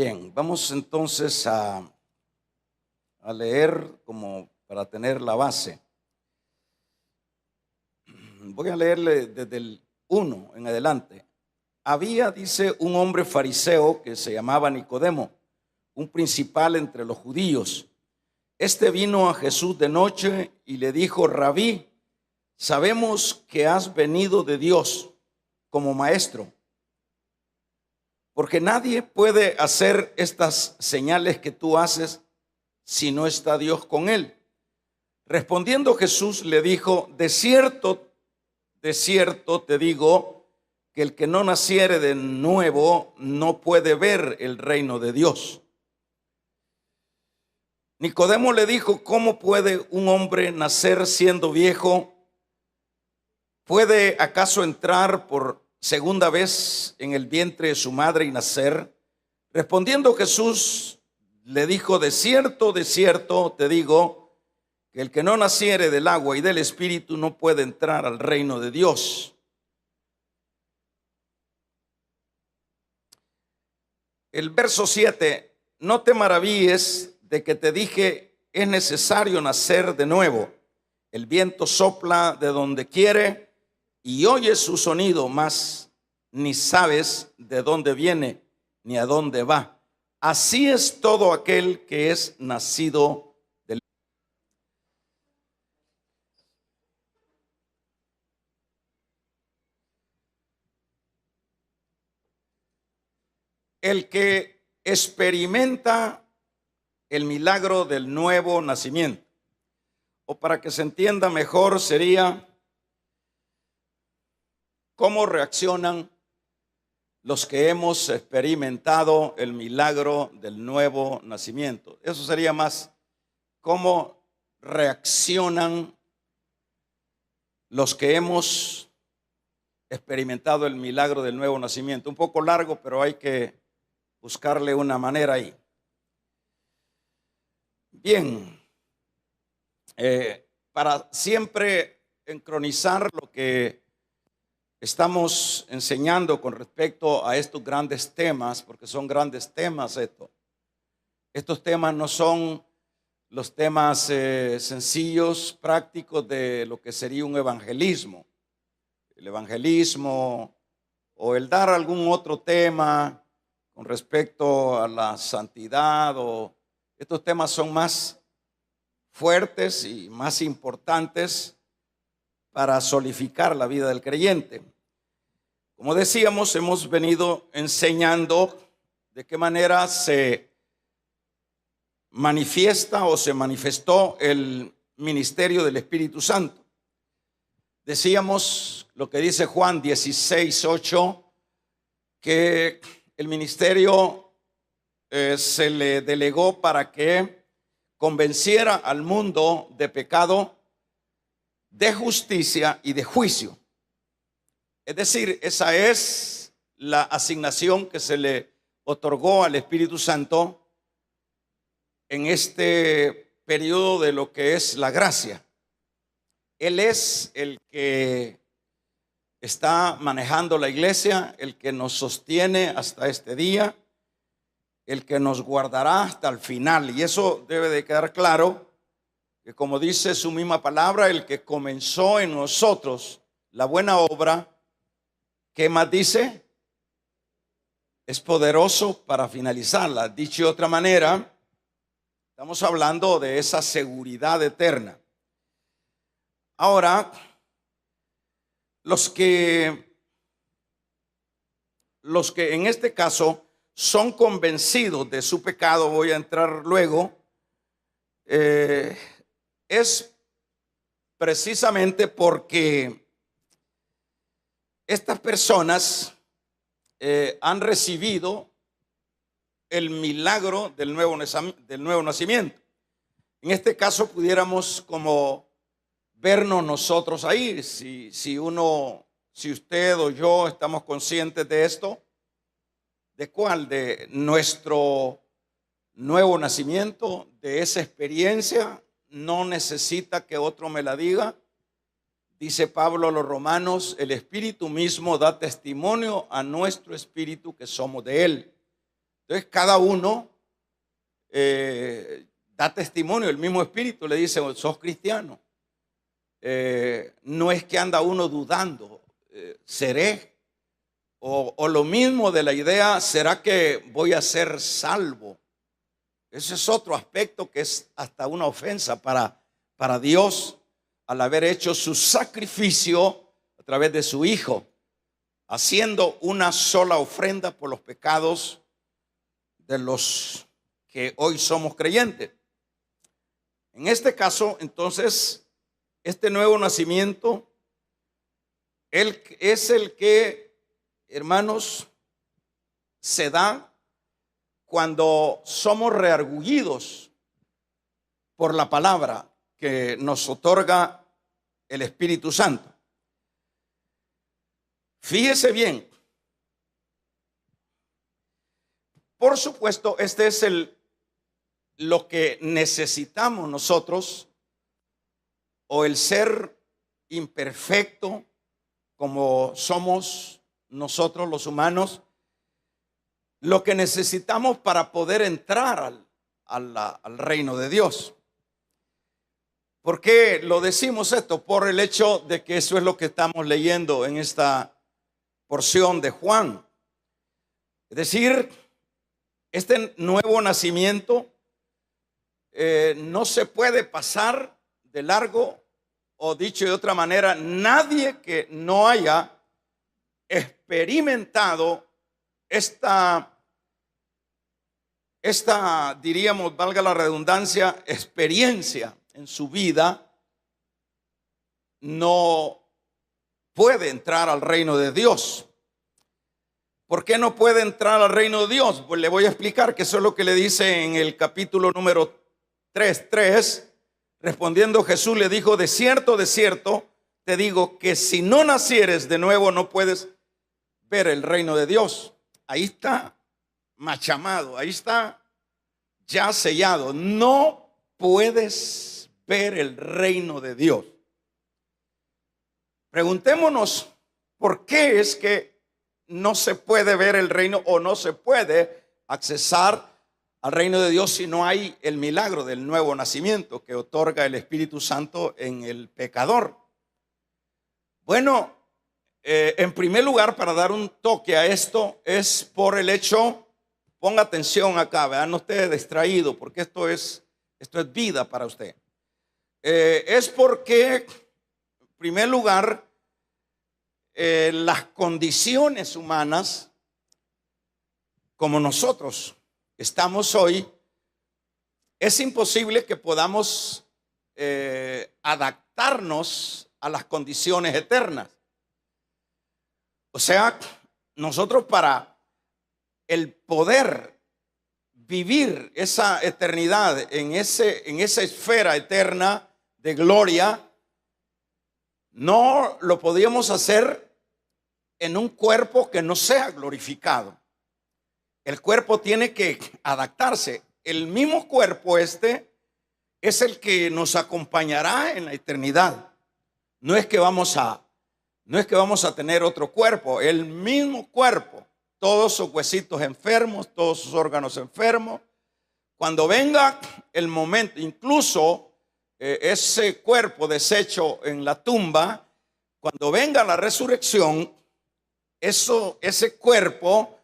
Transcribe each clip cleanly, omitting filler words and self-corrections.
Bien, vamos entonces a leer como para tener la base. Voy a leerle desde el 1 en adelante. Había, dice, un hombre fariseo que se llamaba Nicodemo, un principal entre los judíos. Este vino a Jesús de noche y le dijo: Rabí, sabemos que has venido de Dios como maestro, porque nadie puede hacer estas señales que tú haces si no está Dios con él. Respondiendo Jesús le dijo: de cierto te digo, que el que no naciere de nuevo no puede ver el reino de Dios. Nicodemo le dijo: ¿cómo puede un hombre nacer siendo viejo? ¿Puede acaso entrar por segunda vez en el vientre de su madre y nacer? Respondiendo Jesús le dijo: de cierto te digo, que el que no naciere del agua y del Espíritu no puede entrar al reino de Dios. El verso 7, no te maravilles de que te dije, es necesario nacer de nuevo. El viento sopla de donde quiere y oyes su sonido, mas ni sabes de dónde viene ni a dónde va. Así es todo aquel que es nacido del... El que experimenta el milagro del nuevo nacimiento. O para que se entienda mejor sería: ¿cómo reaccionan los que hemos experimentado el milagro del nuevo nacimiento? Eso sería más: ¿cómo reaccionan los que hemos experimentado el milagro del nuevo nacimiento? Un poco largo, pero hay que buscarle una manera ahí. Bien, para siempre encronizar lo que estamos enseñando con respecto a estos grandes temas, porque son grandes temas estos temas no son los temas sencillos, prácticos de lo que sería un evangelismo. El evangelismo o el dar algún otro tema con respecto a la santidad, o estos temas son más fuertes y más importantes para solidificar la vida del creyente. Como decíamos, hemos venido enseñando de qué manera se manifiesta o se manifestó el ministerio del Espíritu Santo. Decíamos lo que dice Juan 16:8, que el ministerio se le delegó para que convenciera al mundo de pecado, de justicia y de juicio. Es decir, esa es la asignación que se le otorgó al Espíritu Santo en este periodo de lo que es la gracia. Él es el que está manejando la iglesia, el que nos sostiene hasta este día, el que nos guardará hasta el final. Y eso debe de quedar claro, que como dice su misma palabra, el que comenzó en nosotros la buena obra, ¿qué más dice? Es poderoso para finalizarla. Dicho de otra manera, estamos hablando de esa seguridad eterna. Ahora, los que en este caso son convencidos de su pecado, voy a entrar luego, es precisamente porque estas personas han recibido el milagro del nuevo nacimiento. En este caso pudiéramos como vernos nosotros ahí, si usted o yo estamos conscientes de esto. ¿De cuál? De nuestro nuevo nacimiento, de esa experiencia. No necesita que otro me la diga. Dice Pablo a los romanos: el Espíritu mismo da testimonio a nuestro espíritu que somos de Él. Entonces cada uno da testimonio. El mismo Espíritu le dice: sos cristiano. No es que anda uno dudando, seré. O lo mismo de la idea, ¿será que voy a ser salvo? Ese es otro aspecto que es hasta una ofensa para Dios, al haber hecho su sacrificio a través de su Hijo, haciendo una sola ofrenda por los pecados de los que hoy somos creyentes. En este caso, entonces, este nuevo nacimiento, él es el que, hermanos, se da cuando somos reargullidos por la palabra que nos otorga el Espíritu Santo. Fíjese bien. Por supuesto, este es lo que necesitamos nosotros, o el ser imperfecto como somos nosotros los humanos, lo que necesitamos para poder entrar al reino de Dios. ¿Por qué lo decimos esto? Por el hecho de que eso es lo que estamos leyendo en esta porción de Juan. Es decir, este nuevo nacimiento no se puede pasar de largo, o dicho de otra manera, nadie que no haya experimentado esta, diríamos, valga la redundancia, experiencia en su vida, no puede entrar al reino de Dios. ¿Por qué no puede entrar al reino de Dios? Pues le voy a explicar que eso es lo que le dice en el capítulo número 3:3. Respondiendo Jesús le dijo: de cierto, te digo que si no nacieres de nuevo no puedes ver el reino de Dios. Ahí está machamado, ahí está ya sellado. No puedes ver el reino de Dios. Preguntémonos, ¿por qué es que no se puede ver el reino, o no se puede accesar al reino de Dios si no hay el milagro del nuevo nacimiento que otorga el Espíritu Santo en el pecador? Bueno, en primer lugar, para dar un toque a esto, es por el hecho, ponga atención acá, vean, no esté distraído, porque esto es vida para usted. Es porque, en primer lugar, las condiciones humanas, como nosotros estamos hoy, es imposible que podamos adaptarnos a las condiciones eternas. O sea, nosotros, para el poder vivir esa eternidad en esa esfera eterna de gloria, no lo podíamos hacer en un cuerpo que no sea glorificado. El cuerpo tiene que adaptarse. El mismo cuerpo es el que nos acompañará en la eternidad. No es que vamos a tener otro cuerpo. El mismo cuerpo, todos sus huesitos enfermos, todos sus órganos enfermos. Cuando venga el momento, incluso ese cuerpo deshecho en la tumba, cuando venga la resurrección, ese cuerpo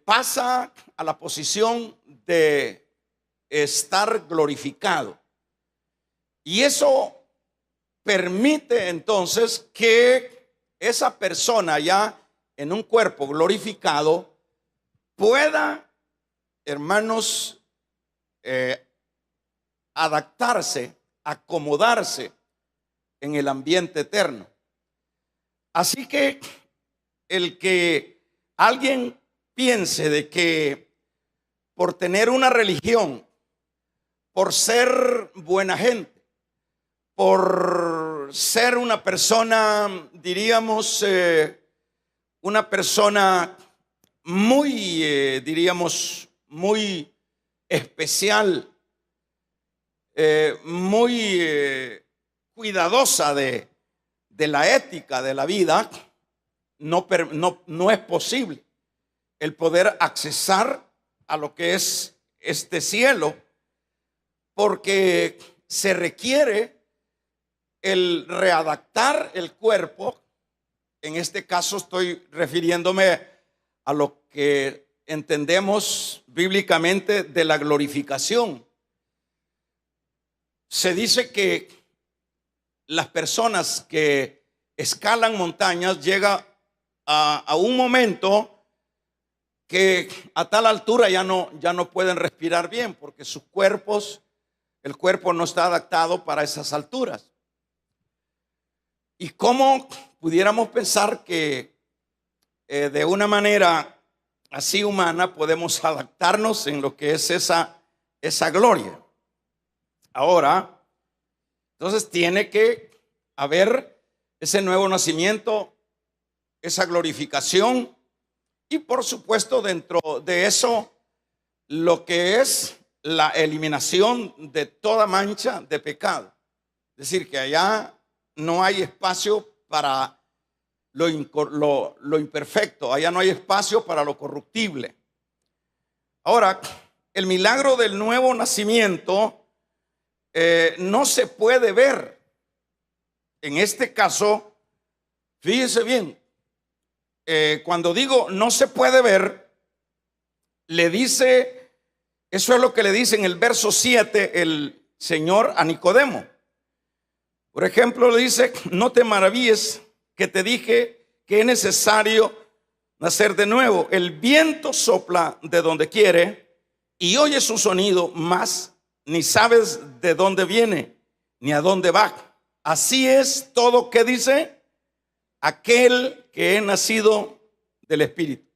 pasa a la posición de estar glorificado. Y eso permite entonces que esa persona, ya en un cuerpo glorificado, pueda, hermanos, adaptarse, acomodarse en el ambiente eterno. Así que el que alguien piense de que por tener una religión, por ser buena gente, por ser una persona, diríamos, una persona muy, diríamos, muy especial, muy cuidadosa de la ética de la vida, no es posible el poder accesar a lo que es este cielo, porque se requiere el readaptar el cuerpo. En este caso estoy refiriéndome a lo que entendemos bíblicamente de la glorificación. Se dice que las personas que escalan montañas llegan a un momento que a tal altura ya no pueden respirar bien, porque sus cuerpos, el cuerpo no está adaptado para esas alturas. ¿Y cómo pudiéramos pensar que de una manera así humana podemos adaptarnos en lo que es esa gloria? Ahora, entonces tiene que haber ese nuevo nacimiento, esa glorificación, y por supuesto dentro de eso lo que es la eliminación de toda mancha de pecado. Es decir, que allá no hay espacio para lo imperfecto, allá no hay espacio para lo corruptible. Ahora, el milagro del nuevo nacimiento no se puede ver. En este caso, fíjese bien, cuando digo no se puede ver, le dice, eso es lo que le dice en el verso 7 el Señor a Nicodemo. Por ejemplo, le dice: no te maravilles que te dije que es necesario nacer de nuevo. El viento sopla de donde quiere y oye su sonido, mas ni sabes de dónde viene ni a dónde va. Así es todo, que dice, aquel que es nacido del Espíritu.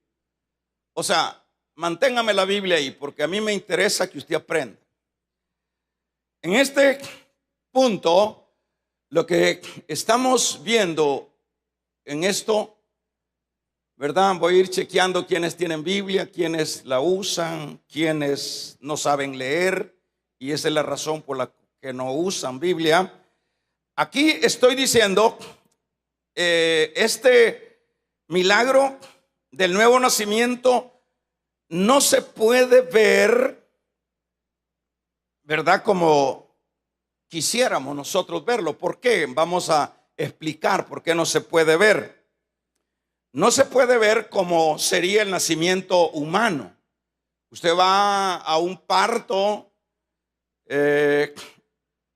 O sea, manténgame la Biblia ahí, porque a mí me interesa que usted aprenda. En este punto, lo que estamos viendo en esto, ¿verdad? Voy a ir chequeando quiénes tienen Biblia, quiénes la usan, quiénes no saben leer, y esa es la razón por la que no usan Biblia. Aquí estoy diciendo, este milagro del nuevo nacimiento no se puede ver, ¿verdad?, como quisiéramos nosotros verlo. ¿Por qué? Vamos a explicar por qué no se puede ver. No se puede ver como sería el nacimiento humano. Usted va a un parto,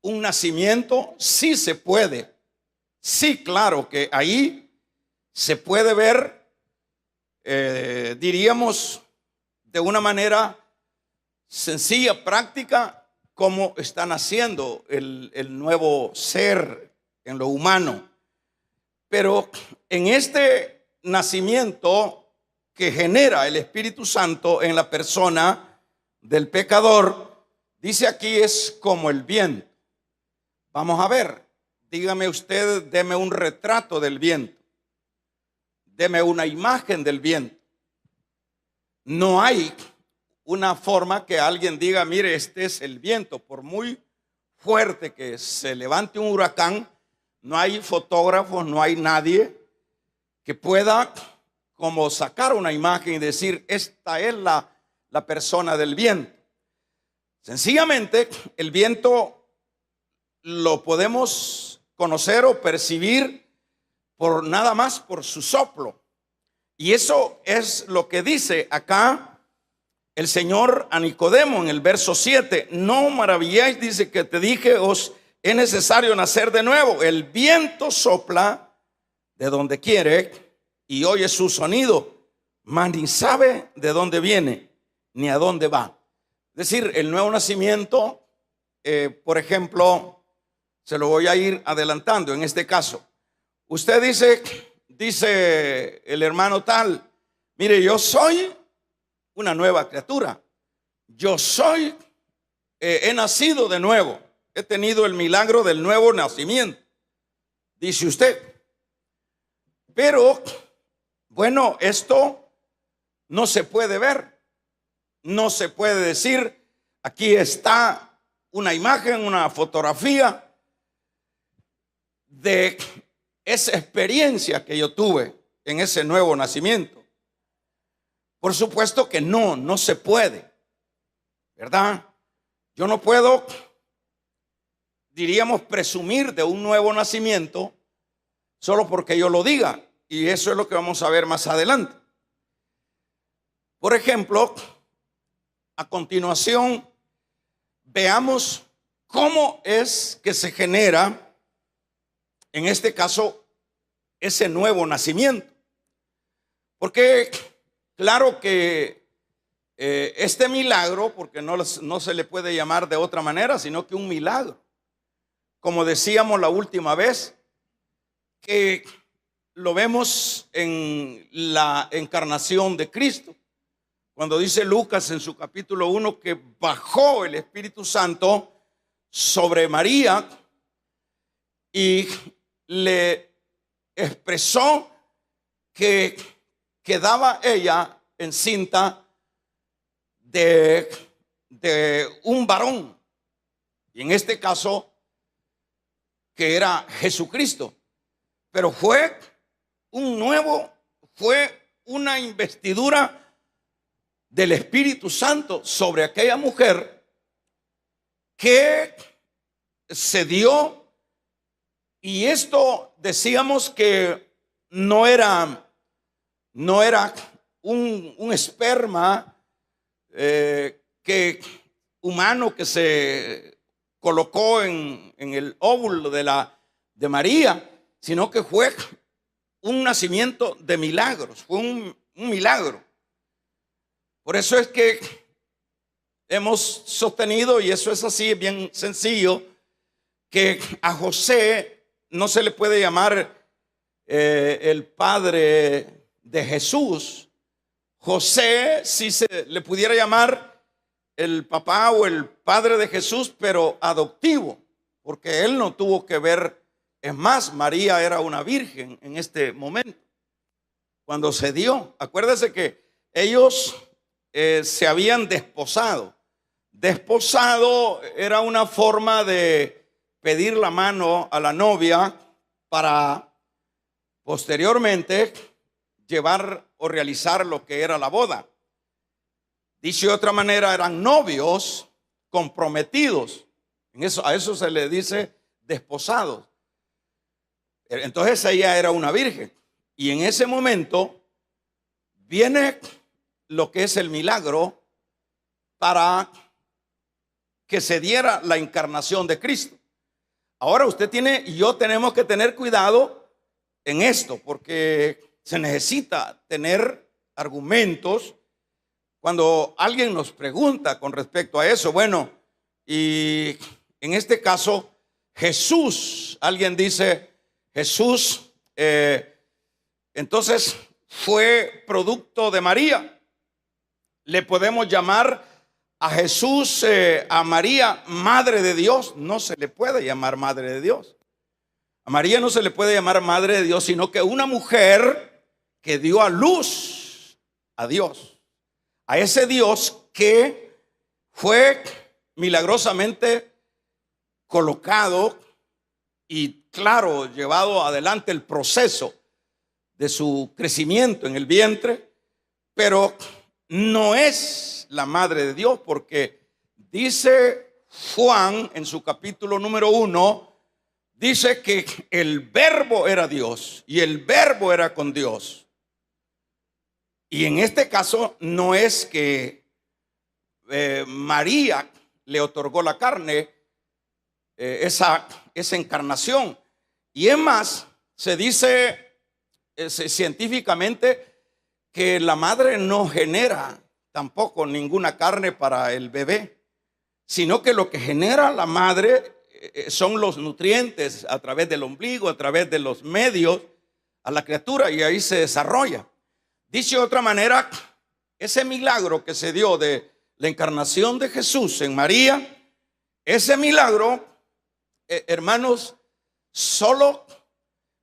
un nacimiento, sí se puede. Sí, claro que ahí se puede ver, diríamos, de una manera sencilla, práctica, cómo está naciendo el nuevo ser en lo humano. Pero en este nacimiento que genera el Espíritu Santo en la persona del pecador, dice aquí, es como el viento. Vamos a ver, dígame usted, deme un retrato del viento, deme una imagen del viento. No hay una forma que alguien diga: mire, este es el viento. Por muy fuerte que se levante un huracán, no hay fotógrafos, no hay nadie que pueda como sacar una imagen y decir: esta es la persona del viento. Sencillamente, el viento lo podemos conocer o percibir por nada más por su soplo. Y eso es lo que dice acá el Señor a Nicodemo en el verso 7. No maravilláis, dice, que te dije, os es necesario nacer de nuevo. El viento sopla de donde quiere y oye su sonido, mas ni sabe de dónde viene ni a dónde va. Es decir, el nuevo nacimiento, por ejemplo, se lo voy a ir adelantando en este caso. Usted dice el hermano tal: mire, yo soy una nueva criatura. Yo soy, he nacido de nuevo. He tenido el milagro del nuevo nacimiento, dice usted. Pero, bueno, esto no se puede ver. No se puede decir: aquí está una imagen, una fotografía de esa experiencia que yo tuve en ese nuevo nacimiento. Por supuesto que no se puede, ¿verdad? Yo no puedo, diríamos, presumir de un nuevo nacimiento solo porque yo lo diga. Y eso es lo que vamos a ver más adelante. Por ejemplo, a continuación, veamos cómo es que se genera, en este caso, ese nuevo nacimiento. Porque claro que este milagro, porque no se le puede llamar de otra manera, sino que un milagro. Como decíamos la última vez, que lo vemos en la encarnación de Cristo. Cuando dice Lucas en su capítulo 1 que bajó el Espíritu Santo sobre María y le expresó que quedaba ella encinta de un varón, y en este caso que era Jesucristo. Pero fue una investidura del Espíritu Santo sobre aquella mujer que se dio. Y esto decíamos que no era un esperma humano que se colocó en el óvulo de María, sino que fue un nacimiento de milagros, fue un milagro. Por eso es que hemos sostenido, y eso es así, bien sencillo, que a José no se le puede llamar el padre de Jesús. José sí se le pudiera llamar el papá o el padre de Jesús, pero adoptivo, porque él no tuvo que ver. Es más, María era una virgen en este momento, cuando se dio. Acuérdese que ellos se habían desposado. Desposado era una forma de pedir la mano a la novia para posteriormente llevar o realizar lo que era la boda. Dicho de otra manera, eran novios comprometidos. A eso se le dice desposados. Entonces ella era una virgen. Y en ese momento viene lo que es el milagro para que se diera la encarnación de Cristo. Ahora usted y yo tenemos que tener cuidado en esto, porque se necesita tener argumentos cuando alguien nos pregunta con respecto a eso. Bueno, y en este caso Jesús, alguien dice Jesús, entonces fue producto de María. Le podemos llamar a Jesús, a María, madre de Dios. No se le puede llamar madre de Dios. A María no se le puede llamar madre de Dios, sino que una mujer que dio a luz a Dios, a ese Dios que fue milagrosamente colocado y, claro, llevado adelante el proceso de su crecimiento en el vientre, pero no es la madre de Dios, porque dice Juan en su capítulo número 1, dice que el verbo era Dios y el verbo era con Dios. Y en este caso no es que María le otorgó la carne, esa encarnación. Y es más, se dice científicamente que la madre no genera tampoco ninguna carne para el bebé, sino que lo que genera la madre son los nutrientes a través del ombligo, a través de los medios a la criatura, y ahí se desarrolla. Dicho de otra manera, ese milagro que se dio de la encarnación de Jesús en María, ese milagro, hermanos, solo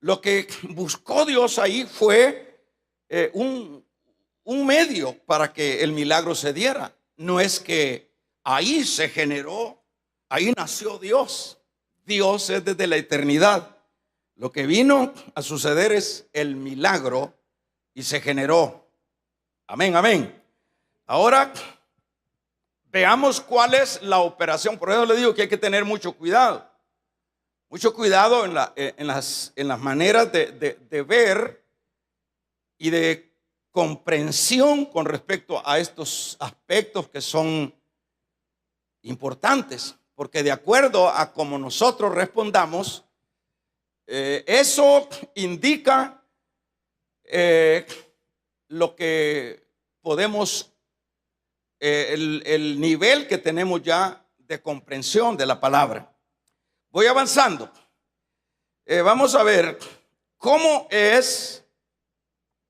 lo que buscó Dios ahí fue un medio para que el milagro se diera. No es que ahí se generó, ahí nació Dios. Dios es desde la eternidad. Lo que vino a suceder es el milagro y se generó. Amén, amén. Ahora veamos cuál es la operación. Por eso le digo que hay que tener mucho cuidado. Mucho cuidado en las maneras de ver y de comprensión con respecto a estos aspectos que son importantes. Porque de acuerdo a cómo nosotros respondamos, eso indica lo que podemos, el nivel que tenemos ya de comprensión de la palabra. Voy avanzando. Vamos a ver cómo es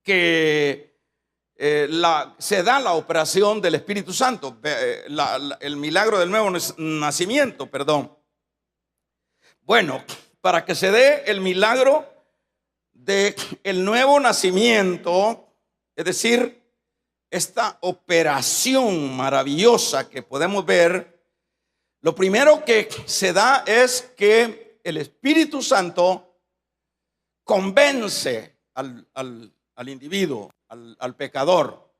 que se da la operación del Espíritu Santo, el milagro del nuevo nacimiento, perdón. Bueno, para que se dé el milagro del nuevo nacimiento, es decir, esta operación maravillosa que podemos ver, lo primero que se da es que el Espíritu Santo convence al individuo, al pecador.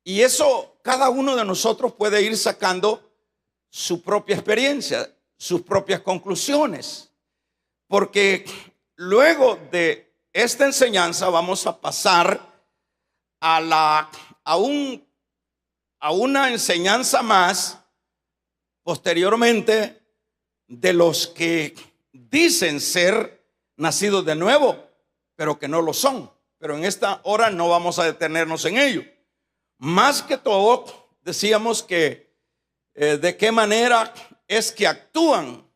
Y eso cada uno de nosotros puede ir sacando su propia experiencia, sus propias conclusiones. Porque luego de esta enseñanza vamos a pasar a una enseñanza más posteriormente de los que dicen ser nacidos de nuevo, pero que no lo son. Pero en esta hora no vamos a detenernos en ello. Más que todo, decíamos que de qué manera es que actúan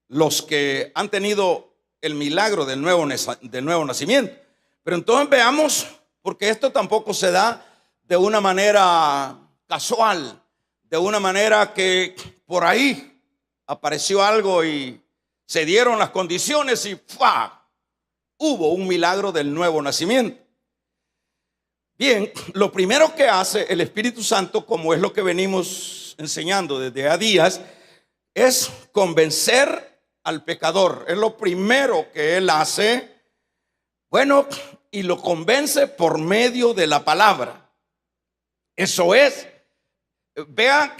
los que han tenido el milagro del nuevo nacimiento. Pero entonces veamos, porque esto tampoco se da de una manera casual, de una manera que por ahí apareció algo y se dieron las condiciones y ¡fua! Hubo un milagro del nuevo nacimiento. Bien, lo primero que hace el Espíritu Santo, como es lo que venimos enseñando desde a días, es convencer al pecador. Es lo primero que él hace. Bueno, y lo convence por medio de la palabra. Eso es. Vean,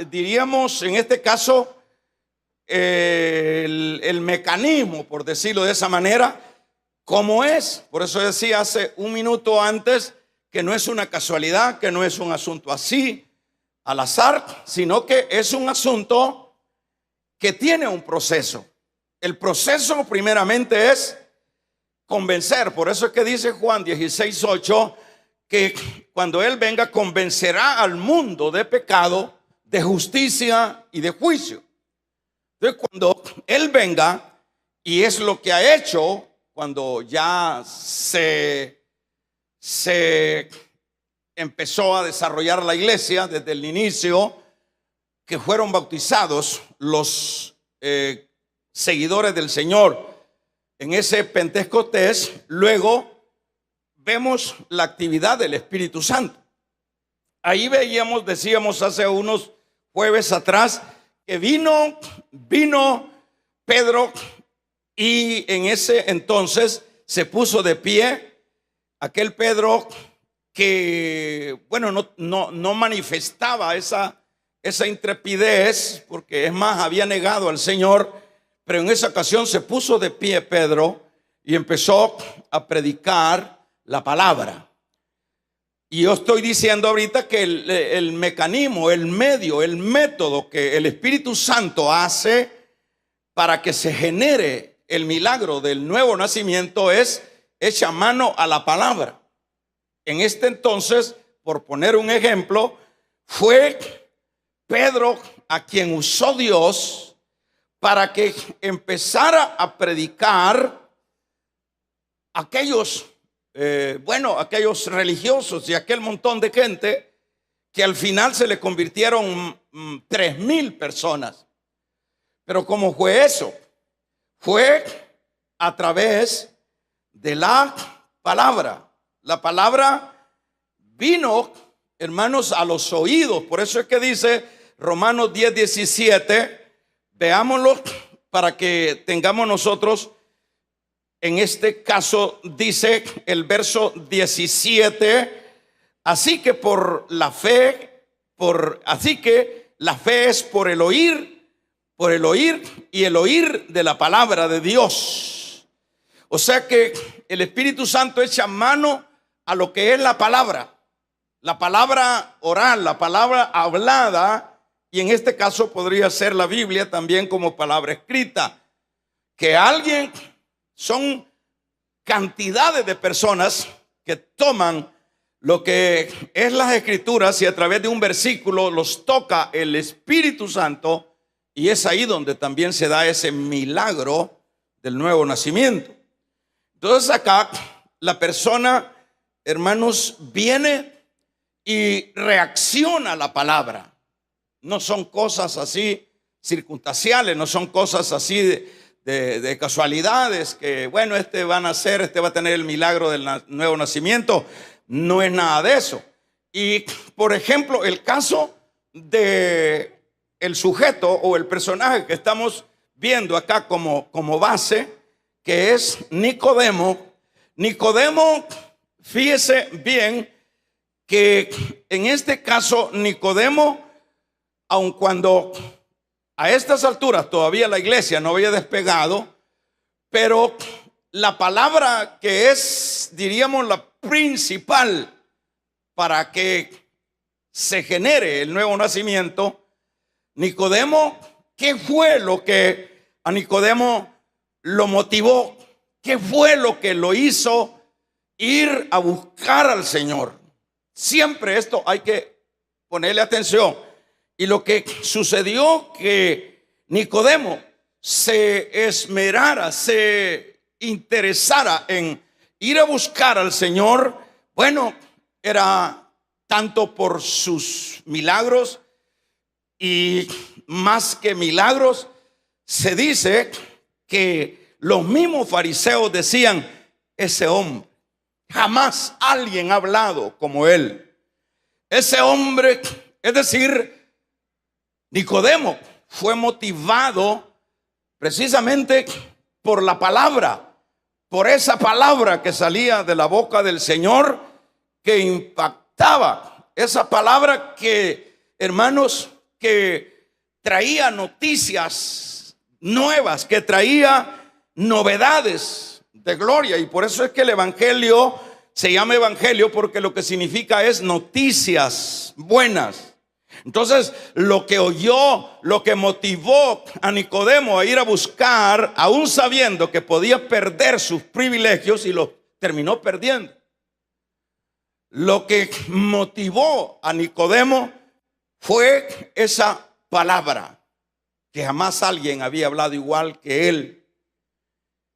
diríamos en este caso, el mecanismo, por decirlo de esa manera, como es. Por eso decía hace un minuto antes que no es una casualidad, que no es un asunto así, al azar, sino que es un asunto que tiene un proceso. El proceso primeramente es convencer. Por eso es que dice Juan 16:8 que cuando Él venga convencerá al mundo de pecado, de justicia y de juicio. Entonces cuando Él venga, y es lo que ha hecho cuando ya se empezó a desarrollar la iglesia desde el inicio, que fueron bautizados los seguidores del Señor en ese Pentecostés, luego vemos la actividad del Espíritu Santo. Ahí decíamos hace unos jueves atrás, que vino Pedro y en ese entonces se puso de pie aquel Pedro que, bueno, no manifestaba esa intrepidez, porque es más, había negado al Señor, pero en esa ocasión se puso de pie Pedro y empezó a predicar la palabra. Y yo estoy diciendo ahorita que el mecanismo, el medio, el método que el Espíritu Santo hace para que se genere el milagro del nuevo nacimiento es echa mano a la palabra. En este entonces, por poner un ejemplo, fue Pedro a quien usó Dios para que empezara a predicar aquellos religiosos y aquel montón de gente que al final se le convirtieron 3,000 personas. Pero ¿cómo fue eso? Fue a través de la palabra. La palabra vino, hermanos, a los oídos. Por eso es que dice Romanos 10:17. Veámoslo para que tengamos nosotros. En este caso dice el verso 17, Así que por la fe, así que la fe es por el oír y el oír de la palabra de Dios. O sea que el Espíritu Santo echa mano a lo que es la palabra oral, la palabra hablada, y en este caso podría ser la Biblia también como palabra escrita. Que alguien, son cantidades de personas que toman lo que es las escrituras y a través de un versículo los toca el Espíritu Santo, y es ahí donde también se da ese milagro del nuevo nacimiento. Entonces acá la persona, hermanos, viene y reacciona a la palabra. No son cosas así circunstanciales, no son cosas así de casualidades, que bueno, este va a nacer, este va a tener el milagro del nuevo nacimiento. No es nada de eso. Y por ejemplo, el caso de el sujeto o el personaje que estamos viendo acá como base, que es Nicodemo. Nicodemo, fíjese bien que en este caso Nicodemo, aun cuando a estas alturas todavía la iglesia no había despegado, pero la palabra que es, diríamos, la principal para que se genere el nuevo nacimiento, Nicodemo, ¿qué fue lo que a Nicodemo lo motivó? ¿Qué fue lo que lo hizo ir a buscar al Señor? Siempre esto hay que ponerle atención. Y lo que sucedió, que Nicodemo se esmerara, se interesara en ir a buscar al Señor, bueno, era tanto por sus milagros, y más que milagros, se dice que los mismos fariseos decían: ese hombre, jamás alguien ha hablado como él. Ese hombre, es decir, Nicodemo, fue motivado precisamente por la palabra, por esa palabra que salía de la boca del Señor, que impactaba, esa palabra que, hermanos, que traía noticias nuevas, que traía novedades de gloria. Y por eso es que el evangelio se llama evangelio, porque lo que significa es noticias buenas. Entonces, lo que oyó, lo que motivó a Nicodemo a ir a buscar, aún sabiendo que podía perder sus privilegios, y los terminó perdiendo. Lo que motivó a Nicodemo fue esa palabra, que jamás alguien había hablado igual que él.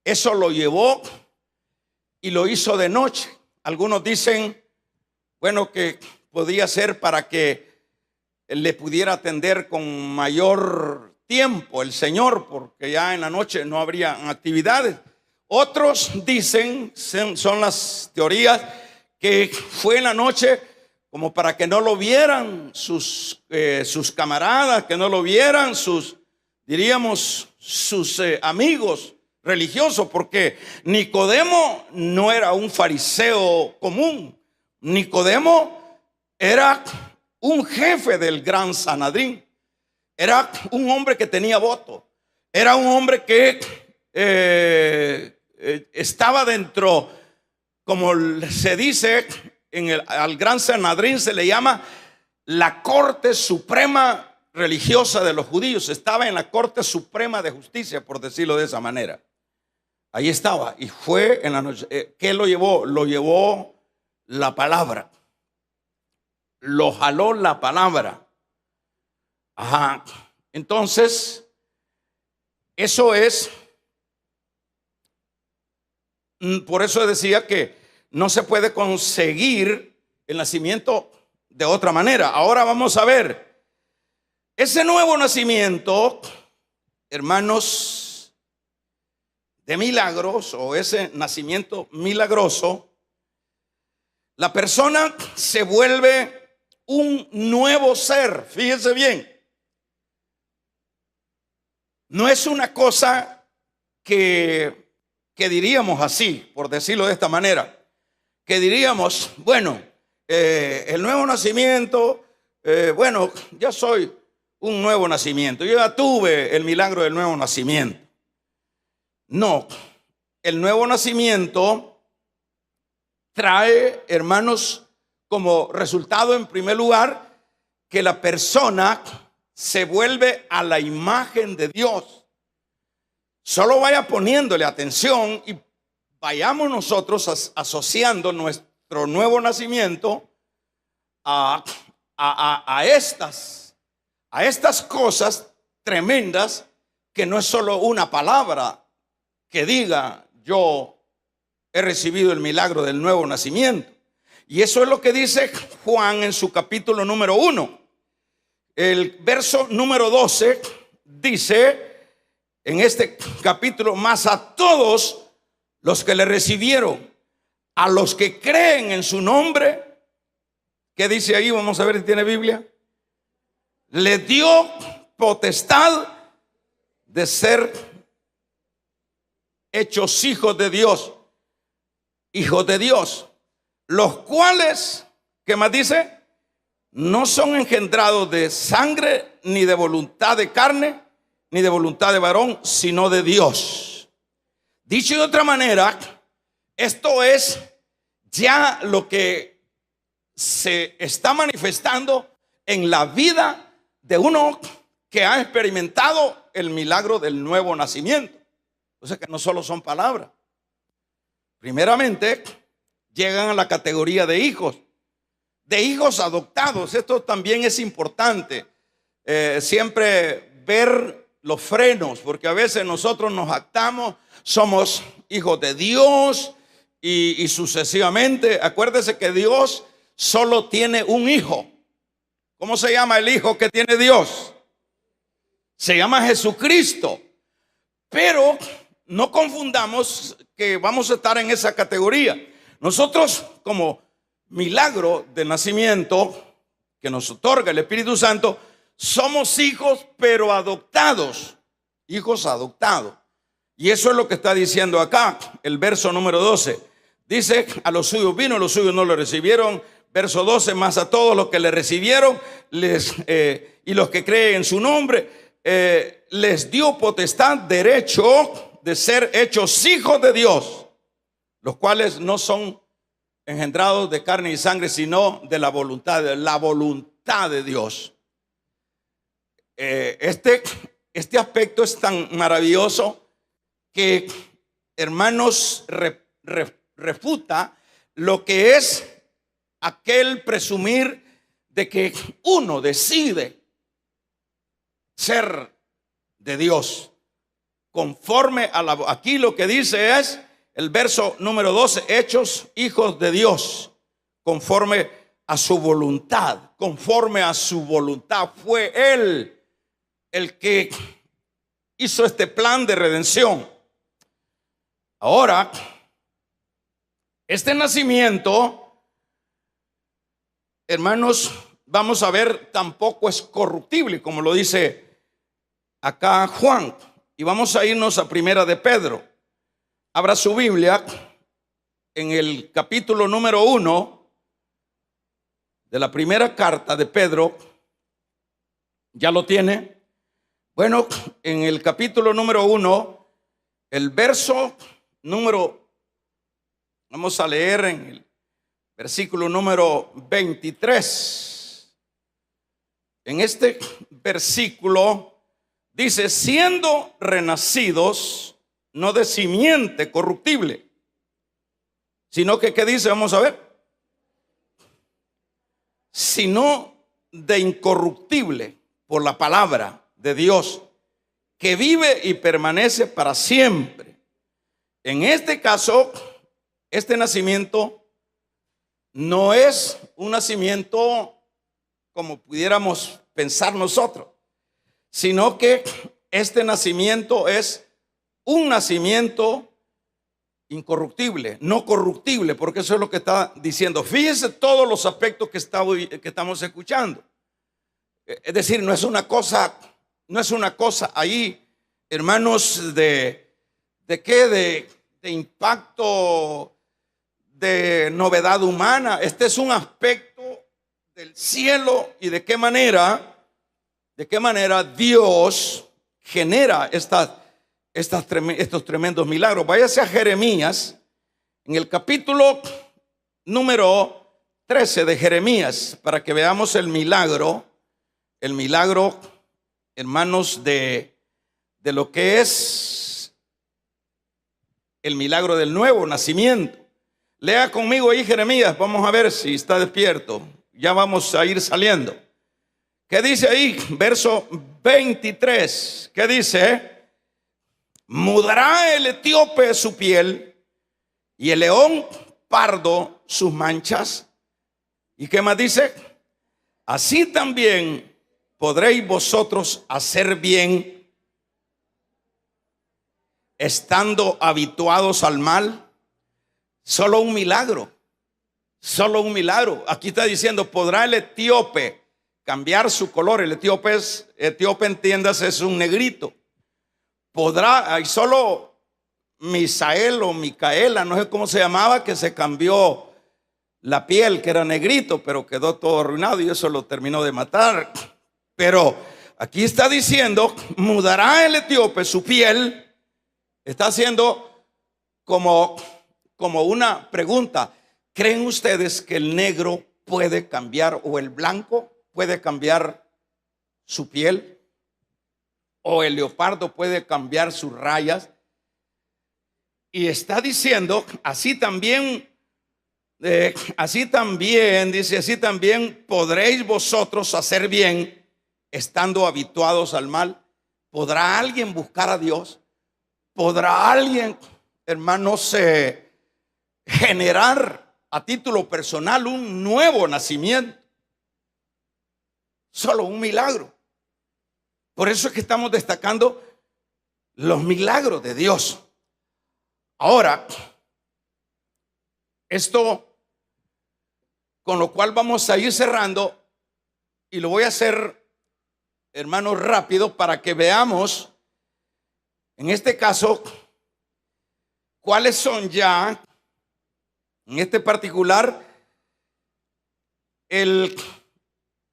Eso lo llevó y lo hizo de noche. Algunos dicen, bueno, que podía ser para que le pudiera atender con mayor tiempo el Señor, porque ya en la noche no habría actividades. Otros dicen, son las teorías, que fue en la noche como para que no lo vieran sus camaradas, que no lo vieran sus, diríamos, sus amigos religiosos, porque Nicodemo no era un fariseo común. Nicodemo era un jefe del gran Sanedrín, era un hombre que tenía voto, era un hombre que estaba dentro, como se dice, al gran Sanedrín se le llama la corte suprema religiosa de los judíos. Estaba en la corte suprema de justicia, por decirlo de esa manera. Ahí estaba, y fue en la noche. ¿Qué lo llevó? Lo llevó la palabra. Lo jaló la palabra. Ajá. Entonces, eso es. Por eso decía que no se puede conseguir el nacimiento de otra manera. Ahora vamos a ver ese nuevo nacimiento, hermanos, de milagros, o ese nacimiento milagroso. La persona se vuelve un nuevo ser. Fíjense bien. No es una cosa que diríamos así, por decirlo de esta manera, que diríamos, bueno, el nuevo nacimiento, bueno, ya soy un nuevo nacimiento. Yo ya tuve el milagro del nuevo nacimiento. No, el nuevo nacimiento trae, hermanos, como resultado, en primer lugar, que la persona se vuelve a la imagen de Dios. Solo vaya poniéndole atención y vayamos nosotros asociando nuestro nuevo nacimiento a estas cosas tremendas, que no es solo una palabra que diga yo he recibido el milagro del nuevo nacimiento. Y eso es lo que dice Juan en su capítulo número 1. El verso número 12 dice en este capítulo: mas a todos los que le recibieron, a los que creen en su nombre, ¿qué dice ahí? Vamos a ver si tiene Biblia. Le dio potestad de ser hechos hijos de Dios, los cuales, ¿qué más dice? No son engendrados de sangre, ni de voluntad de carne, ni de voluntad de varón, sino de Dios. Dicho de otra manera, esto es ya lo que se está manifestando en la vida de uno que ha experimentado el milagro del nuevo nacimiento. O sea que no solo son palabras. Primeramente, llegan a la categoría de hijos adoptados. Esto también es importante, siempre ver los frenos, porque a veces nosotros nos jactamos, somos hijos de Dios y sucesivamente. Acuérdese que Dios solo tiene un hijo. ¿Cómo se llama el hijo que tiene Dios? Se llama Jesucristo. Pero no confundamos que vamos a estar en esa categoría. Nosotros, como milagro de nacimiento que nos otorga el Espíritu Santo, somos hijos, pero adoptados. Hijos adoptados. Y eso es lo que está diciendo acá el verso número 12. Dice: a los suyos vino, los suyos no lo recibieron. Verso 12: más a todos los que le recibieron y los que creen en su nombre, les dio potestad, derecho de ser hechos hijos de Dios, los cuales no son engendrados de carne y sangre, sino de la voluntad de Dios. Este aspecto es tan maravilloso que, hermanos, refuta lo que es aquel presumir de que uno decide ser de Dios. Conforme a aquí lo que dice es el verso número 12: hechos hijos de Dios, conforme a su voluntad. Conforme a su voluntad. Fue Él el que hizo este plan de redención. Ahora, este nacimiento, hermanos, vamos a ver, tampoco es corruptible, como lo dice acá Juan. Y vamos a irnos a Primera de Pedro. Abra su Biblia en el capítulo número 1 de la primera carta de Pedro. ¿Ya lo tiene? Bueno, en el capítulo número 1, el verso número, vamos a leer en el versículo número 23. En este versículo dice: siendo renacidos no de simiente corruptible, sino que, ¿qué dice? Vamos a ver. Sino de incorruptible, por la palabra de Dios, que vive y permanece para siempre. En este caso, este nacimiento no es un nacimiento como pudiéramos pensar nosotros, sino que este nacimiento es un nacimiento incorruptible, no corruptible, porque eso es lo que está diciendo. Fíjense todos los aspectos que estamos escuchando. Es decir, no es una cosa ahí, hermanos, de impacto, de novedad humana. Este es un aspecto del cielo y de qué manera Dios genera estos tremendos milagros. Váyase a Jeremías, en el capítulo número 13 de Jeremías, para que veamos el milagro, hermanos, de lo que es el milagro del nuevo nacimiento. Lea conmigo ahí Jeremías, vamos a ver si está despierto. Ya vamos a ir saliendo. ¿Qué dice ahí? Verso 23. ¿Qué dice? Mudará el etíope su piel y el león pardo sus manchas. ¿Y qué más dice? Así también podréis vosotros hacer bien, estando habituados al mal. Solo un milagro. Solo un milagro. Aquí está diciendo, podrá el etíope cambiar su color. El etíope, entiéndase, es un negrito. Podrá, hay solo Misael o Micaela, no sé cómo se llamaba, que se cambió la piel, que era negrito, pero quedó todo arruinado y eso lo terminó de matar. Pero aquí está diciendo, mudará el etíope su piel. Está haciendo como una pregunta. ¿Creen ustedes que el negro puede cambiar, o el blanco puede cambiar su piel, o el leopardo puede cambiar sus rayas? Y está diciendo, así también dice, así también podréis vosotros hacer bien, estando habituados al mal. ¿Podrá alguien buscar a Dios? ¿Podrá alguien, hermanos, generar a título personal un nuevo nacimiento? Solo un milagro. Por eso es que estamos destacando los milagros de Dios. Ahora, esto con lo cual vamos a ir cerrando, y lo voy a hacer, hermanos, rápido, para que veamos en este caso cuáles son ya, en este particular,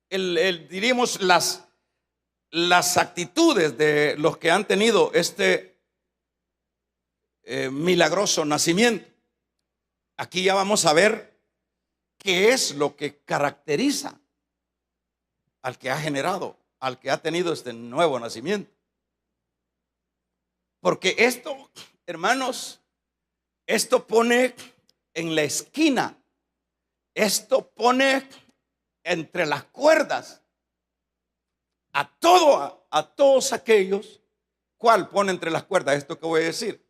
diríamos las actitudes de los que han tenido este milagroso nacimiento. Aquí ya vamos a ver qué es lo que caracteriza al que ha generado, al que ha tenido este nuevo nacimiento. Porque esto, hermanos, esto pone en la esquina, esto pone entre las cuerdas a todos aquellos. ¿Cuál pone entre las cuerdas esto que voy a decir?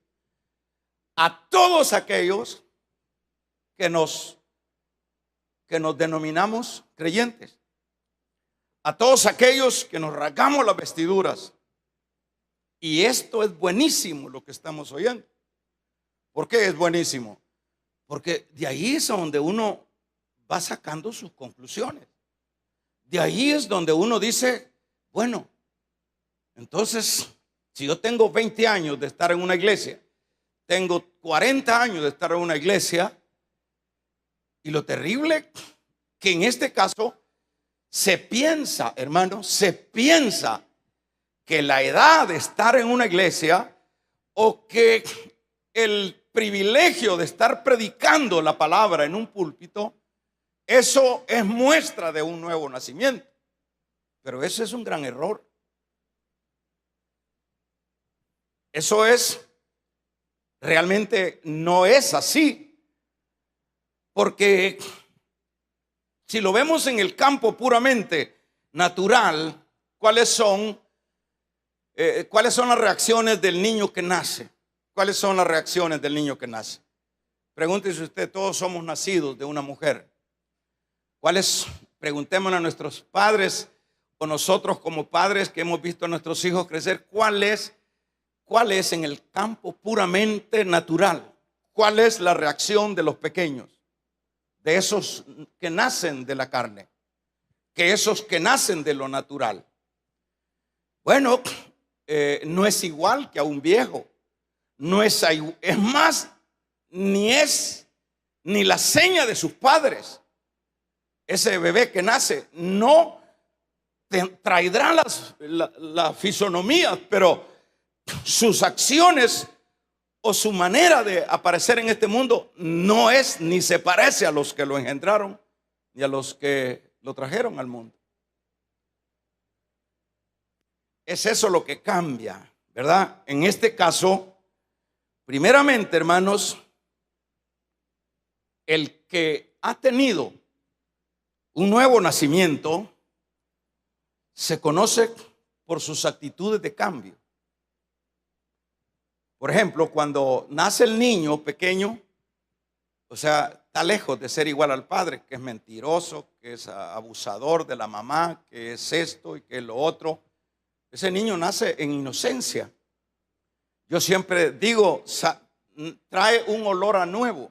A todos aquellos que nos denominamos creyentes, a todos aquellos que nos rasgamos las vestiduras. Y esto es buenísimo lo que estamos oyendo. ¿Por qué es buenísimo? Porque de ahí es donde uno va sacando sus conclusiones. De ahí es donde uno dice, bueno, entonces, si yo tengo 20 años de estar en una iglesia, tengo 40 años de estar en una iglesia, y lo terrible que en este caso se piensa, hermano, se piensa que la edad de estar en una iglesia, o que el privilegio de estar predicando la palabra en un púlpito, eso es muestra de un nuevo nacimiento. Pero ese es un gran error. Eso realmente no es así. Porque si lo vemos en el campo puramente natural, ¿cuáles son las reacciones del niño que nace? ¿Cuáles son las reacciones del niño que nace? Pregúntese usted, todos somos nacidos de una mujer. Preguntémosle a nuestros padres, o nosotros como padres que hemos visto a nuestros hijos crecer, ¿cuál es en el campo puramente natural? ¿Cuál es la reacción de los pequeños? De esos que nacen de la carne, que esos que nacen de lo natural. Bueno, no es igual que a un viejo. No es más, ni es ni la seña de sus padres. Ese bebé que nace no traerá la fisonomía, pero sus acciones o su manera de aparecer en este mundo no es ni se parece a los que lo engendraron ni a los que lo trajeron al mundo. Es eso lo que cambia, ¿verdad? En este caso, primeramente, hermanos, el que ha tenido un nuevo nacimiento se conoce por sus actitudes de cambio. Por ejemplo, cuando nace el niño pequeño, o sea, está lejos de ser igual al padre, que es mentiroso, que es abusador de la mamá, que es esto y que es lo otro. Ese niño nace en inocencia. Yo siempre digo, trae un olor a nuevo.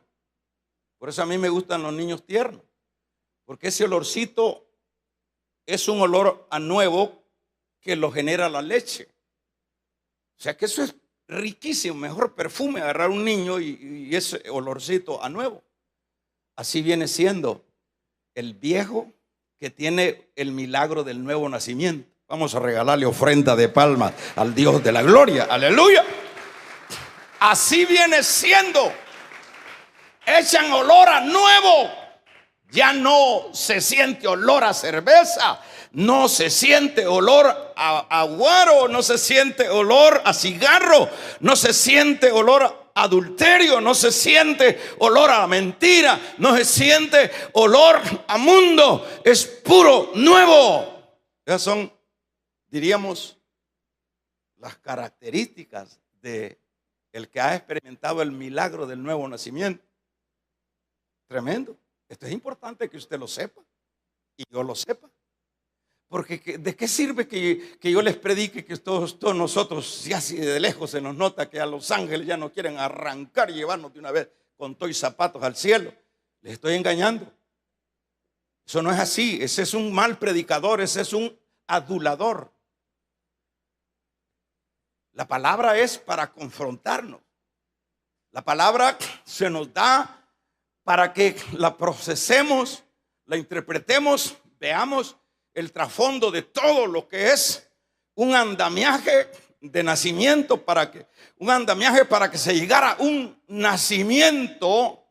Por eso a mí me gustan los niños tiernos, porque ese olorcito es un olor a nuevo que lo genera la leche. O sea que eso es riquísimo, mejor perfume agarrar un niño y ese olorcito a nuevo. Así viene siendo el viejo que tiene el milagro del nuevo nacimiento. Vamos a regalarle ofrenda de palmas al Dios de la gloria. Aleluya. Así viene siendo. Echan olor a nuevo. Ya no se siente olor a cerveza, no se siente olor a guaro, no se siente olor a cigarro, no se siente olor a adulterio, no se siente olor a mentira, no se siente olor a mundo. Es puro nuevo. Esas son, diríamos, las características de el que ha experimentado el milagro del nuevo nacimiento. Tremendo. Esto es importante que usted lo sepa y yo lo sepa. Porque ¿de qué sirve que yo les predique que todos nosotros, ya así de lejos se nos nota que a los ángeles ya no quieren arrancar y llevarnos de una vez con todo y zapatos al cielo? Les estoy engañando. Eso no es así. Ese es un mal predicador, ese es un adulador. La palabra es para confrontarnos. La palabra se nos da para que la procesemos, la interpretemos, veamos el trasfondo de todo lo que es un andamiaje de nacimiento, un andamiaje para que se llegara a un nacimiento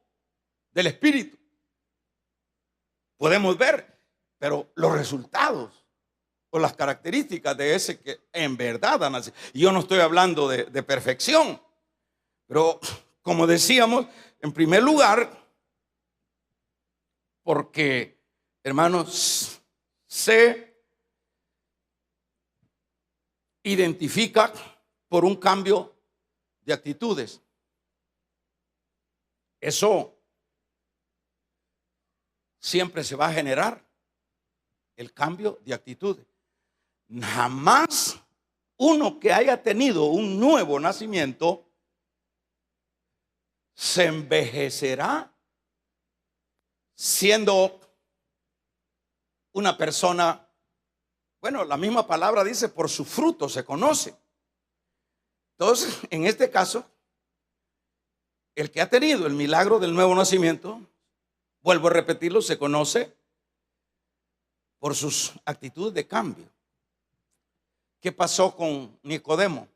del Espíritu. Podemos ver, pero los resultados o las características de ese que en verdad ha nacido. Y yo no estoy hablando de perfección, pero como decíamos, en primer lugar, porque, hermanos, se identifica por un cambio de actitudes. Eso siempre se va a generar, el cambio de actitudes. Jamás uno que haya tenido un nuevo nacimiento se envejecerá siendo una persona, bueno, la misma palabra dice, por su fruto se conoce. Entonces, en este caso, el que ha tenido el milagro del nuevo nacimiento, vuelvo a repetirlo, se conoce por sus actitudes de cambio. ¿Qué pasó con Nicodemo?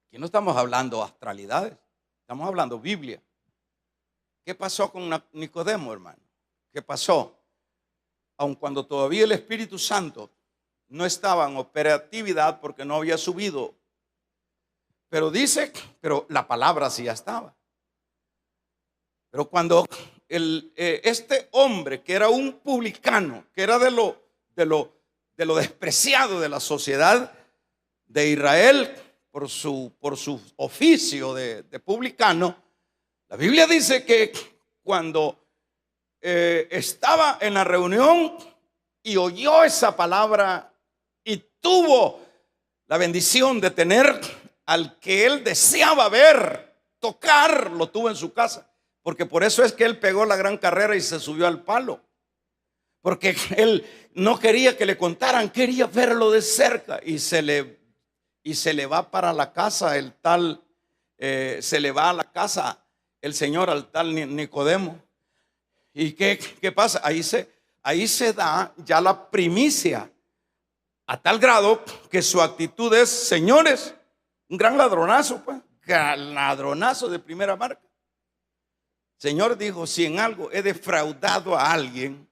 Aquí no estamos hablando astralidades, estamos hablando Biblia. ¿Qué pasó con Nicodemo, hermano? ¿Qué pasó? Aun cuando todavía el Espíritu Santo no estaba en operatividad porque no había subido. Pero la palabra sí ya estaba. Pero cuando este hombre, que era un publicano, que era de lo despreciado de la sociedad de Israel por su oficio de publicano, la Biblia dice que cuando estaba en la reunión y oyó esa palabra y tuvo la bendición de tener al que él deseaba ver, tocar, lo tuvo en su casa. Porque por eso es que él pegó la gran carrera y se subió al palo. Porque él no quería que le contaran, quería verlo de cerca. Y se le va para la casa, se le va a la casa el Señor al tal Nicodemo. ¿Y qué pasa? Ahí se da ya la primicia, a tal grado que su actitud es: señores, un gran ladronazo, pues, ladronazo de primera marca. Señor dijo: si en algo he defraudado a alguien,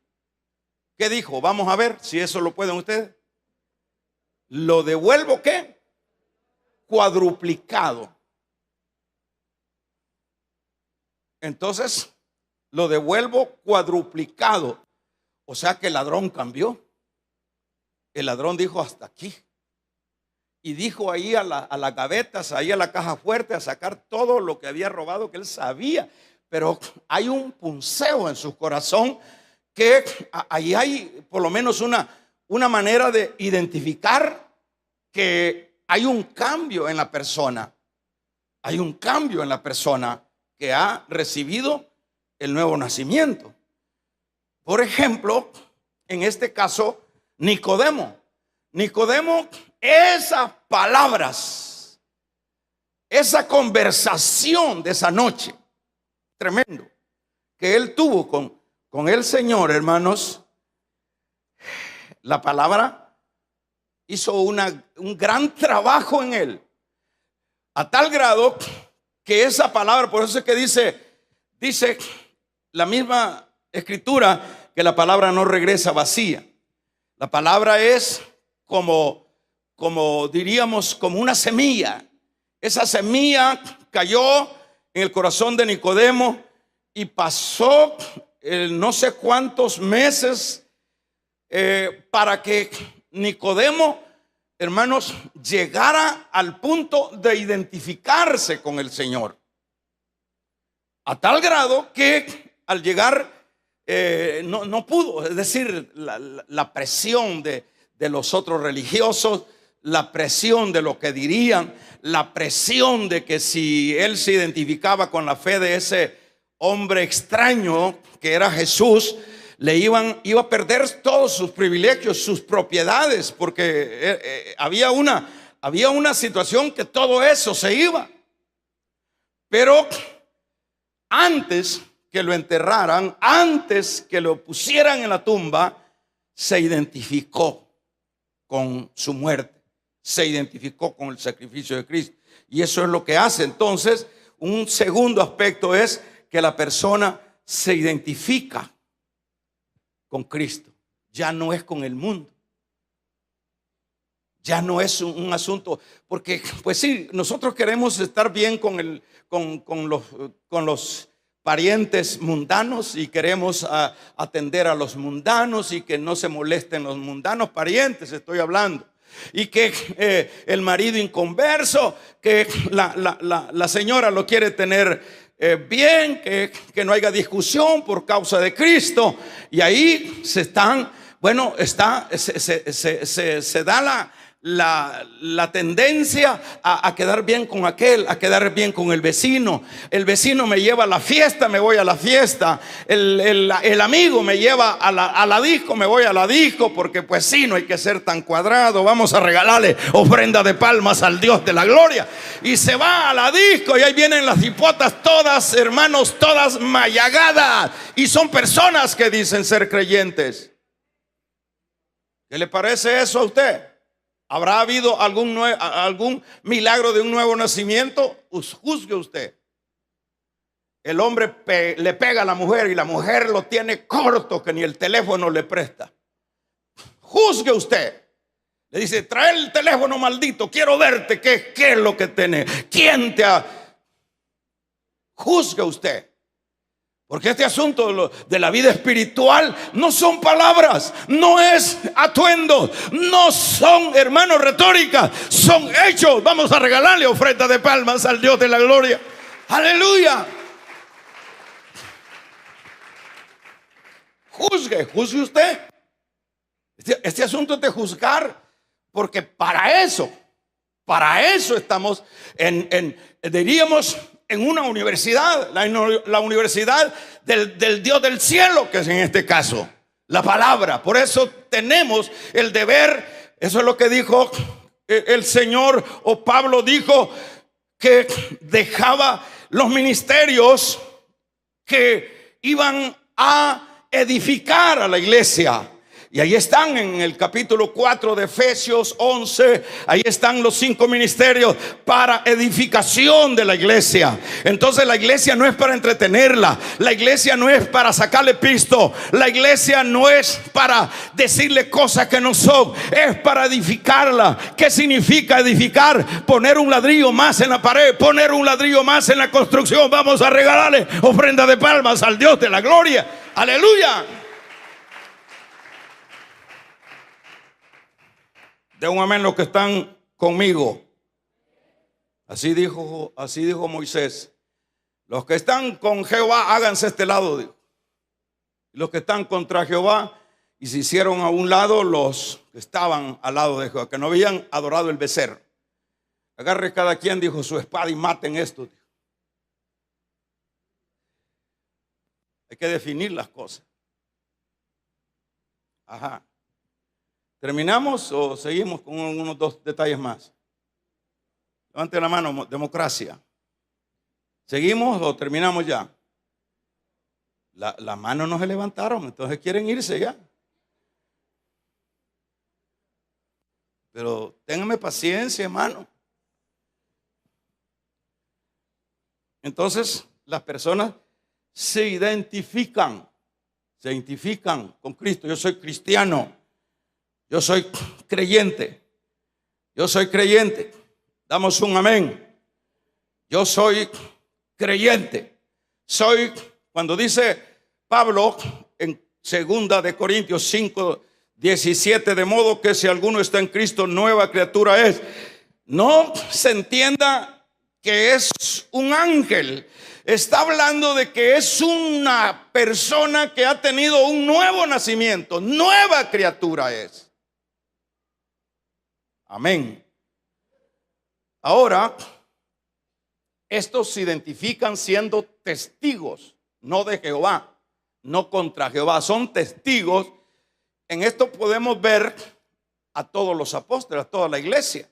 ¿qué dijo? Vamos a ver si eso lo pueden ustedes. Lo devuelvo, ¿qué? Cuadruplicado. Entonces, lo devuelvo cuadruplicado. O sea que el ladrón cambió. El ladrón dijo: hasta aquí. Y dijo ahí a las gavetas, ahí a la caja fuerte, a sacar todo lo que había robado, que él sabía. Pero hay un punceo en su corazón, que ahí hay por lo menos una manera de identificar que hay un cambio en la persona. Hay un cambio en la persona que ha recibido el nuevo nacimiento. Por ejemplo, en este caso, Nicodemo, esas palabras, esa conversación de esa noche, tremendo, que él tuvo con el Señor, hermanos, la palabra hizo un gran trabajo en él, a tal grado que esa palabra, por eso es que dice la misma escritura, que la palabra no regresa vacía. La palabra es como diríamos, como una semilla. Esa semilla cayó en el corazón de Nicodemo y pasó no sé cuántos meses para que Nicodemo, hermanos, llegara al punto de identificarse con el Señor. A tal grado que al llegar no pudo, es decir, la presión de los otros religiosos, la presión de lo que dirían, la presión de que si él se identificaba con la fe de ese hombre extraño que era Jesús, iba a perder todos sus privilegios, sus propiedades, porque había una situación que todo eso se iba. Pero antes que lo enterraran, antes que lo pusieran en la tumba, se identificó con su muerte, se identificó con el sacrificio de Cristo. Y eso es lo que hace. Entonces, un segundo aspecto es que la persona se identifica con Cristo. Ya no es con el mundo. Ya no es un asunto, porque pues sí, nosotros queremos estar bien con los parientes mundanos y queremos atender a los mundanos y que no se molesten los mundanos parientes, estoy hablando. Y que el marido inconverso, que la señora lo quiere tener bien, que no haya discusión por causa de Cristo. Y ahí se da la tendencia a quedar bien con aquel, a quedar bien con el vecino. El vecino me lleva a la fiesta, me voy a la fiesta. El amigo me lleva a la disco, me voy a la disco, porque pues sí, no hay que ser tan cuadrado. Vamos a regalarle ofrenda de palmas al Dios de la gloria. Y se va a la disco y ahí vienen las hipotas todas, hermanos, todas mayagadas. Y son personas que dicen ser creyentes. ¿Qué le parece eso a usted? ¿Habrá habido algún milagro de un nuevo nacimiento? Juzgue usted. El hombre le pega a la mujer y la mujer lo tiene corto, que ni el teléfono le presta. Juzgue usted. Le dice: trae el teléfono, maldito, quiero verte. ¿Qué es lo que tiene? ¿Quién te ha? Juzgue usted. Porque este asunto de la vida espiritual no son palabras, no es atuendo, no son, hermanos, retóricas, son hechos. Vamos a regalarle ofrenda de palmas al Dios de la gloria. Aleluya. Juzgue usted. Este asunto es de juzgar, porque para eso estamos diríamos, en una universidad, la universidad del Dios del cielo, que es en este caso la palabra. Por eso tenemos el deber, eso es lo que dijo el Señor, o Pablo dijo, que dejaba los ministerios que iban a edificar a la iglesia. Y ahí están en el capítulo 4 de Efesios 11. Ahí están los 5 ministerios para edificación de la iglesia. Entonces la iglesia no es para entretenerla. La iglesia no es para sacarle pisto. La iglesia no es para decirle cosas que no son. Es para edificarla. ¿Qué significa edificar? Poner un ladrillo más en la pared. Poner un ladrillo más en la construcción. Vamos a regalarle ofrenda de palmas al Dios de la gloria. Aleluya. De un amén los que están conmigo. Así dijo Moisés. Los que están con Jehová, háganse a este lado, dijo. Y los que están contra Jehová, y se hicieron a un lado los que estaban al lado de Jehová, que no habían adorado el becerro. Agarre cada quien, dijo, su espada y maten esto, dijo. Hay que definir las cosas. Ajá. ¿Terminamos o seguimos con unos 2 detalles más? Levante la mano, democracia. ¿Seguimos o terminamos ya? La mano no se levantaron, entonces quieren irse ya. Pero ténganme paciencia, hermano. Entonces las personas se identifican con Cristo. Yo soy cristiano. Yo soy creyente. Yo soy creyente. Damos un amén. Yo soy creyente. Soy, cuando dice Pablo en 2 de Corintios 5, 17, de modo que si alguno está en Cristo, nueva criatura es. No se entienda que es un ángel. Está hablando de que es una persona que ha tenido un nuevo nacimiento. Nueva criatura es. Amén. Ahora, estos se identifican siendo testigos, no de Jehová, no contra Jehová, son testigos. En esto podemos ver a todos los apóstoles, a toda la iglesia.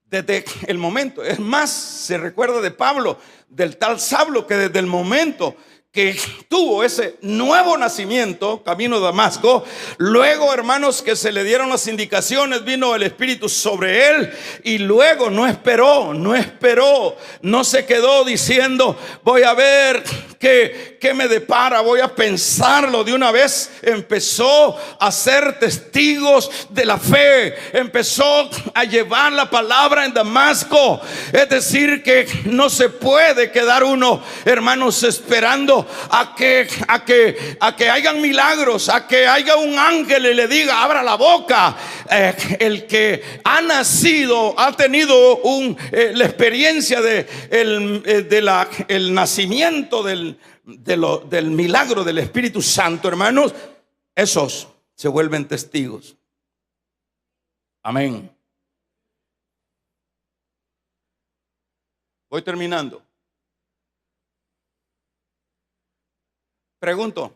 Desde el momento, es más, se recuerda de Pablo, del tal Saulo, que desde el momento que tuvo ese nuevo nacimiento, camino de Damasco, luego, hermanos, que se le dieron las indicaciones, vino el Espíritu sobre él, y luego no esperó, no se quedó diciendo, voy a ver qué me depara, voy a pensarlo de una vez. Empezó a ser testigos de la fe, empezó a llevar la palabra en Damasco. Es decir, que no se puede quedar uno, hermanos, esperando a que hayan milagros, a que haya un ángel y le diga abra la boca. El que ha nacido, ha tenido la experiencia el nacimiento del milagro del Espíritu Santo, hermanos, esos se vuelven testigos. Amén. Voy terminando. Pregunto,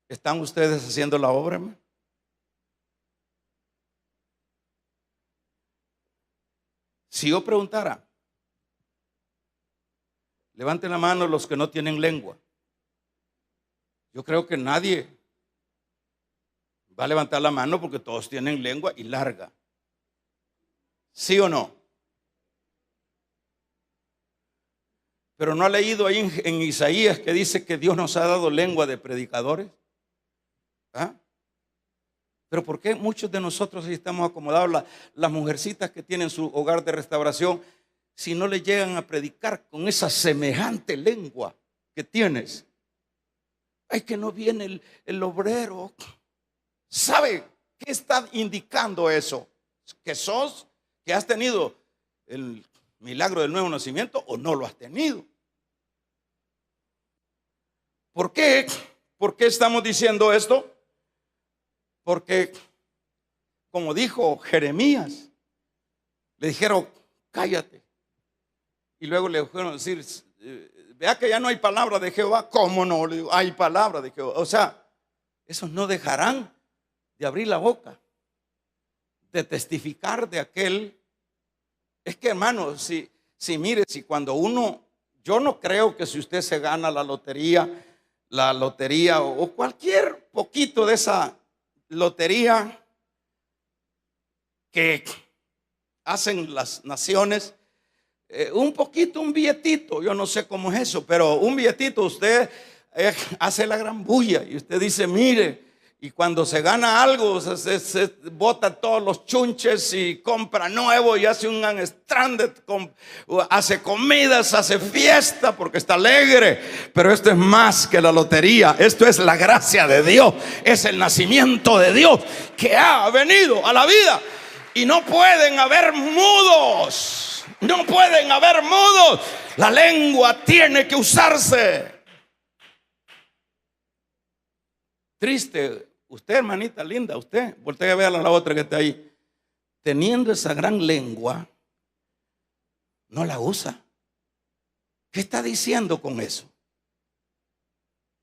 ¿están ustedes haciendo la obra, hermano? Si yo preguntara, levanten la mano los que no tienen lengua. Yo creo que nadie va a levantar la mano porque todos tienen lengua y larga. ¿Sí o no? Pero ¿no ha leído ahí en Isaías que dice que Dios nos ha dado lengua de predicadores? ¿Ah? Pero ¿por qué muchos de nosotros si estamos acomodados, las mujercitas que tienen su hogar de restauración, si no le llegan a predicar con esa semejante lengua que tienes? Ay, que no viene el obrero. ¿Sabe qué está indicando eso? Que has tenido el milagro del nuevo nacimiento o no lo has tenido. ¿Por qué? ¿Por qué estamos diciendo esto? Porque, como dijo Jeremías, le dijeron, cállate. Y luego le dijeron decir, vea que ya no hay palabra de Jehová. ¿Cómo no? Le digo, hay palabra de Jehová. O sea, esos no dejarán de abrir la boca, de testificar de aquel. Es que, hermanos, si Sí, mire, si cuando uno, yo no creo que si usted se gana la lotería o cualquier poquito de esa lotería que hacen las naciones, un poquito, un billetito, yo no sé cómo es eso, pero un billetito usted hace la gran bulla y usted dice, mire, y cuando se gana algo, se bota todos los chunches y compra nuevo y hace un stranded, hace comidas, hace fiesta porque está alegre. Pero esto es más que la lotería, esto es la gracia de Dios, es el nacimiento de Dios que ha venido a la vida. Y no pueden haber mudos, no pueden haber mudos. La lengua tiene que usarse. Triste, usted, hermanita linda, usted, voltea a ver a la otra que está ahí, teniendo esa gran lengua, no la usa. ¿Qué está diciendo con eso?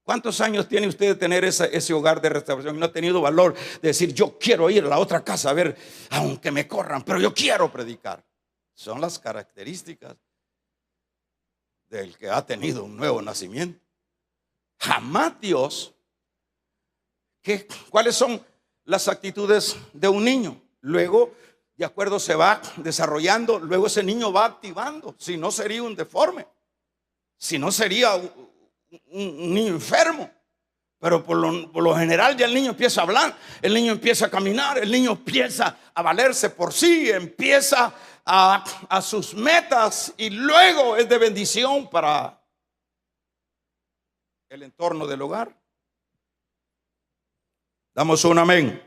¿Cuántos años tiene usted de tener ese hogar de restauración y no ha tenido valor de decir, yo quiero ir a la otra casa a ver, aunque me corran, pero yo quiero predicar? Son las características del que ha tenido un nuevo nacimiento. Jamás Dios, ¿cuáles son las actitudes de un niño? Luego, de acuerdo, se va desarrollando, luego ese niño va activando. Si no, sería un deforme, si no, sería un niño enfermo. Pero por lo general ya el niño empieza a hablar, el niño empieza a caminar, el niño empieza a valerse por sí, empieza a sus metas y luego es de bendición para el entorno del hogar. Damos un amén.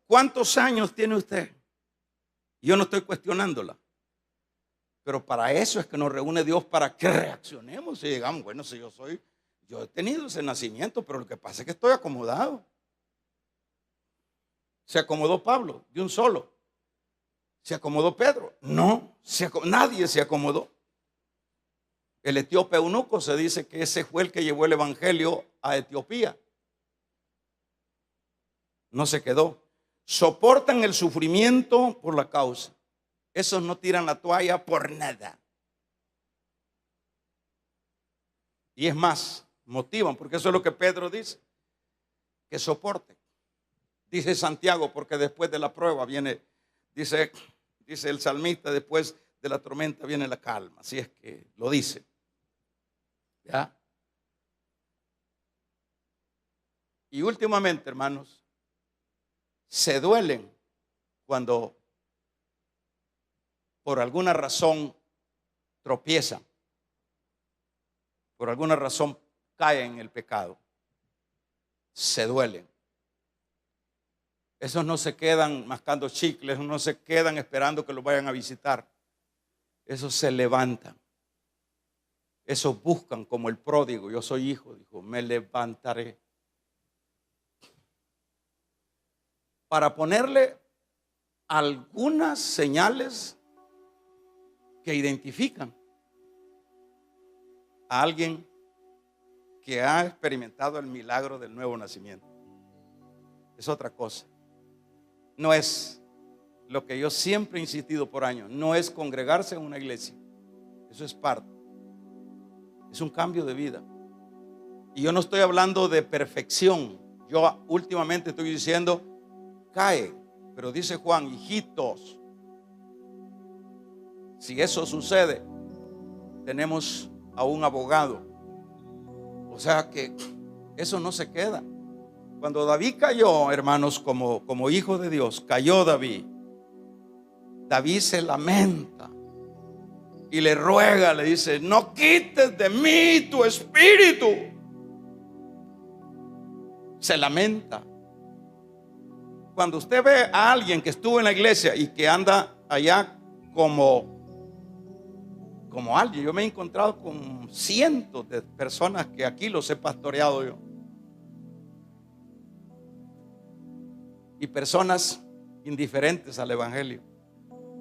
¿Cuántos años tiene usted? Yo no estoy cuestionándola. Pero para eso es que nos reúne Dios, para que reaccionemos y digamos, bueno, si yo he tenido ese nacimiento, pero lo que pasa es que estoy acomodado. ¿Se acomodó Pablo de un solo? ¿Se acomodó Pedro? No, nadie se acomodó. El etíope eunuco se dice que ese fue el que llevó el evangelio a Etiopía. No se quedó. Soportan el sufrimiento por la causa. Esos no tiran la toalla por nada. Y es más, motivan, porque eso es lo que Pedro dice, que soporte. Dice Santiago, porque después de la prueba viene, dice el salmista, después de la tormenta viene la calma. Así es que lo dice. ¿Ya? Y últimamente, hermanos, se duelen cuando por alguna razón tropiezan, por alguna razón caen en el pecado, se duelen. Esos no se quedan mascando chicles, no se quedan esperando que los vayan a visitar. Esos se levantan. Esos buscan como el pródigo. Yo soy hijo, dijo, me levantaré. Para ponerle algunas señales que identifican a alguien que ha experimentado el milagro del nuevo nacimiento. Es otra cosa. No es lo que yo siempre he insistido por años, no es congregarse en una iglesia. Eso es parte. Es un cambio de vida. Y yo no estoy hablando de perfección. Yo últimamente estoy diciendo, cae. Pero dice Juan, hijitos, si eso sucede, tenemos a un abogado. O sea que eso no se queda. Cuando David cayó, hermanos, como hijo de Dios, cayó David. David se lamenta y le ruega, le dice, no quites de mí tu espíritu. Se lamenta. Cuando usted ve a alguien que estuvo en la iglesia y que anda allá como alguien, yo me he encontrado con cientos de personas que aquí los he pastoreado yo, y personas indiferentes al evangelio.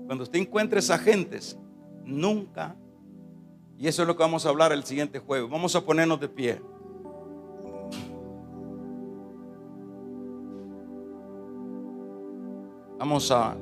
Cuando usted encuentre esas gentes, nunca, y eso es lo que vamos a hablar el siguiente jueves, vamos a ponernos de pie. Vamos a